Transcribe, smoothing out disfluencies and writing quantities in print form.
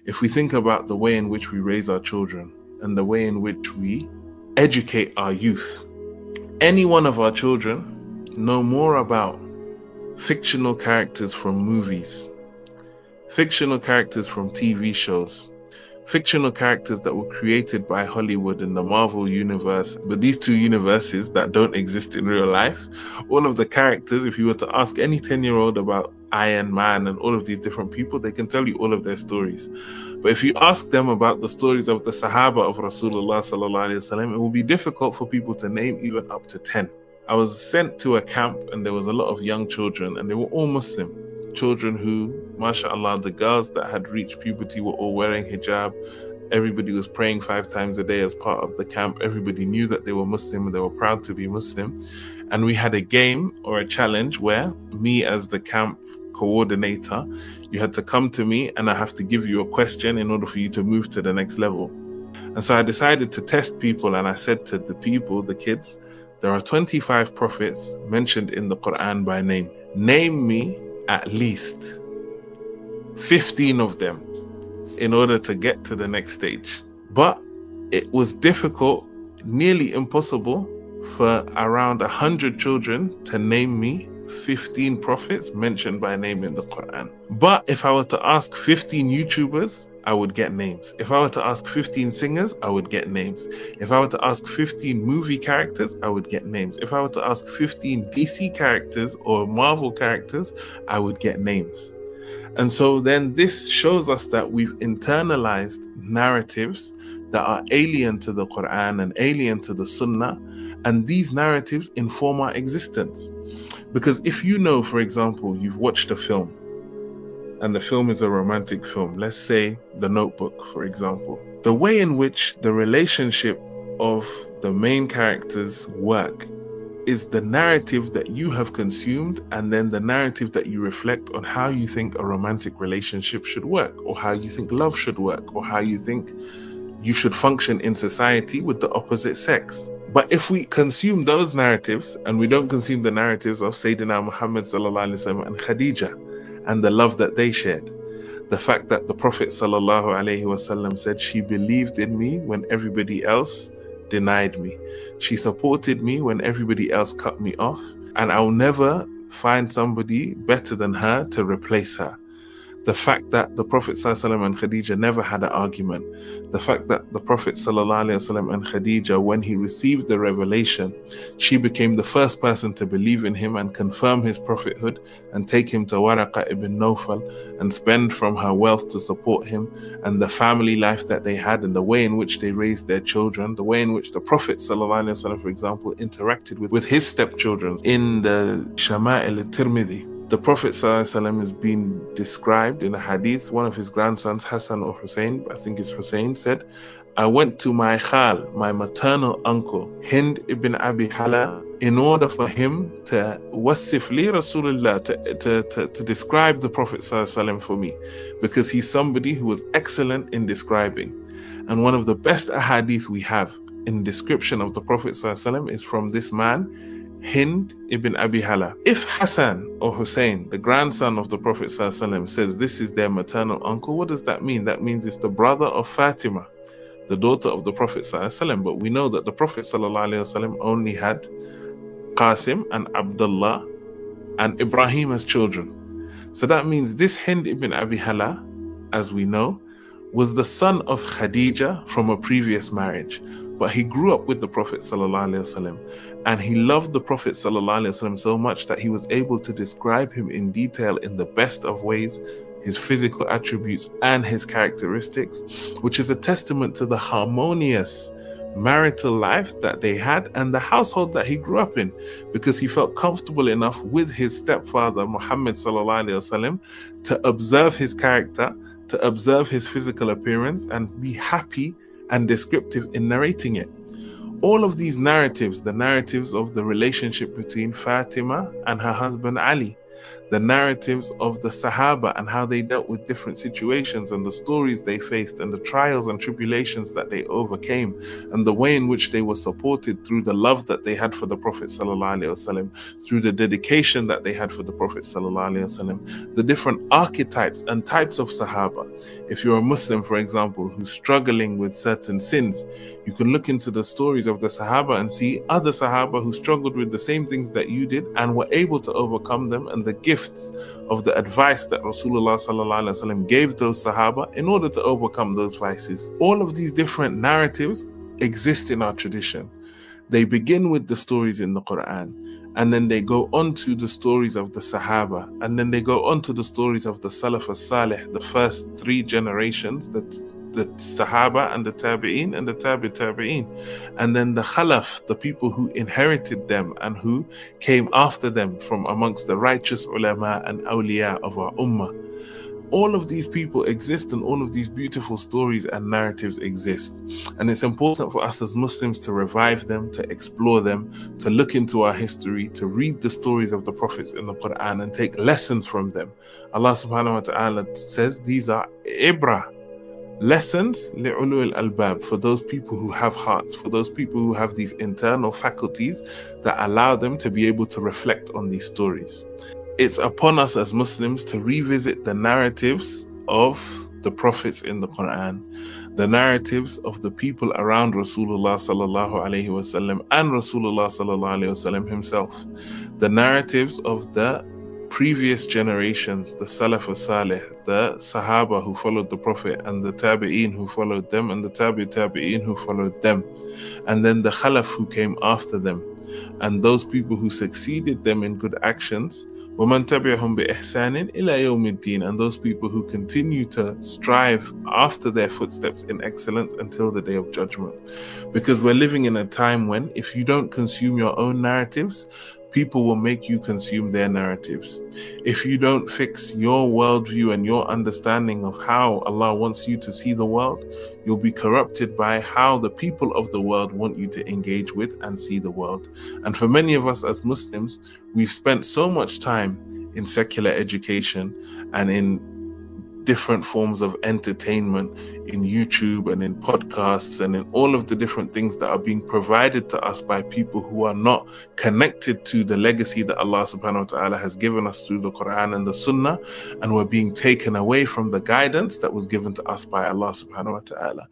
If we think about the way in which we raise our children and the way in which we educate our youth, any one of our children know more about fictional characters from movies, fictional characters from TV shows, fictional characters that were created by Hollywood in the Marvel universe, but these two universes that don't exist in real life. All of the characters, if you were to ask any 10-year-old about Iron Man and all of these different people, they can tell you all of their stories. But if you ask them about the stories of the Sahaba of Rasulullah sallallahu alaihi wasallam, it will be difficult for people to name even up to 10. I was sent to a camp and there was a lot of young children and they were all Muslim. Children who, mashallah, the girls that had reached puberty were all wearing hijab. Everybody was praying 5 times a day as part of the camp. Everybody knew that they were Muslim and they were proud to be Muslim. And we had a game or a challenge where me as the camp coordinator, you had to come to me and I have to give you a question in order for you to move to the next level. And so I decided to test people and I said to the people, the kids, there are 25 prophets mentioned in the Quran by name. Name me at least 15 of them in order to get to the next stage. But it was difficult, nearly impossible for around 100 children to name me 15 prophets mentioned by name in the Quran. But if I were to ask 15 YouTubers, I would get names. If I were to ask 15 singers, I would get names. If I were to ask 15 movie characters, I would get names. If I were to ask 15 DC characters or Marvel characters, I would get names. And so then this shows us that we've internalized narratives that are alien to the Quran and alien to the Sunnah, and these narratives inform our existence. Because if you know, for example, you've watched a film, and the film is a romantic film, let's say The Notebook, for example, the way in which the relationship of the main characters work is the narrative that you have consumed, and then the narrative that you reflect on how you think a romantic relationship should work, or how you think love should work, or how you think you should function in society with the opposite sex. But if we consume those narratives and we don't consume the narratives of Sayyidina Muhammad sallallahu alaihi wasallam and Khadija and the love that they shared, the fact that the Prophet sallallahu alaihi wasallam said, she believed in me when everybody else denied me. She supported me when everybody else cut me off, and I'll never find somebody better than her to replace her. The fact that the Prophet ﷺ and Khadija never had an argument. The fact that the Prophet ﷺ and Khadija, when he received the revelation, she became the first person to believe in him and confirm his prophethood and take him to Waraqa ibn Nawfal and spend from her wealth to support him, and the family life that they had and the way in which they raised their children, the way in which the Prophet ﷺ, for example, interacted with his stepchildren. In the Shama'il al-Tirmidhi, the Prophet ﷺ is being described in a hadith. One of his grandsons, Hassan or Hussein, I think it's Hussein, said, I went to my khal, my maternal uncle, Hind ibn Abi Hala, in order for him to wasif li Rasulullah, to describe the Prophet ﷺ for me, because he's somebody who was excellent in describing. And one of the best ahadith we have in description of the Prophet ﷺ is from this man, Hind ibn Abi Hala. If Hassan or Hussein, the grandson of the Prophet ﷺ, says this is their maternal uncle, what does that mean? That means it's the brother of Fatima, the daughter of the Prophet ﷺ. But we know that the Prophet ﷺ only had Qasim and Abdullah and Ibrahim as children. So that means this Hind ibn Abi Hala, as we know, was the son of Khadija from a previous marriage. But he grew up with the Prophet ﷺ, and he loved the Prophet ﷺ so much that he was able to describe him in detail in the best of ways, his physical attributes and his characteristics, which is a testament to the harmonious marital life that they had and the household that he grew up in, because he felt comfortable enough with his stepfather Muhammad ﷺ to observe his character, to observe his physical appearance, and be happy and descriptive in narrating it. All of these narratives, the narratives of the relationship between Fatima and her husband Ali, the narratives of the Sahaba and how they dealt with different situations and the stories they faced and the trials and tribulations that they overcame and the way in which they were supported through the love that they had for the Prophet ﷺ, through the dedication that they had for the Prophet ﷺ, the different archetypes and types of Sahaba. If you're a Muslim, for example, who's struggling with certain sins, you can look into the stories of the Sahaba and see other Sahaba who struggled with the same things that you did and were able to overcome them, and the gifts of the advice that Rasulullah ﷺ gave those Sahaba in order to overcome those vices. All of these different narratives exist in our tradition. They begin with the stories in the Quran, and then they go on to the stories of the Sahaba, and then they go on to the stories of the Salaf as-Salih, the first three generations, the Sahaba and the Tabi'een and the Tabi'een, and then the Khalaf, the people who inherited them and who came after them from amongst the righteous ulama and awliya of our ummah. All of these people exist, and all of these beautiful stories and narratives exist. And it's important for us as Muslims to revive them, to explore them, to look into our history, to read the stories of the prophets in the Quran and take lessons from them. Allah subhanahu wa ta'ala says these are ibrah, lessons li'ulu al-albab, for those people who have hearts, for those people who have these internal faculties that allow them to be able to reflect on these stories. It's upon us as Muslims to revisit the narratives of the prophets in the Quran, the narratives of the people around Rasulullah sallallahu alaihi wasallam and Rasulullah sallallahu alaihi wasallam himself, the narratives of the previous generations, the Salaf as-Salih, the Sahaba who followed the Prophet, and the Tabi'een who followed them, and the Tabi'een who followed them, and then the Khalaf who came after them, and those people who succeeded them in good actions, وَمَنْ تَبِعَهُمْ بِإِحْسَانٍ إِلَى يَوْمِ الدِّينِ, and those people who continue to strive after their footsteps in excellence until the Day of Judgment. Because we're living in a time when, if you don't consume your own narratives, people will make you consume their narratives. If you don't fix your worldview and your understanding of how Allah wants you to see the world, you'll be corrupted by how the people of the world want you to engage with and see the world. And for many of us as Muslims, we've spent so much time in secular education and in different forms of entertainment, in YouTube and in podcasts and in all of the different things that are being provided to us by people who are not connected to the legacy that Allah subhanahu wa ta'ala has given us through the Quran and the Sunnah, and we're being taken away from the guidance that was given to us by Allah subhanahu wa ta'ala.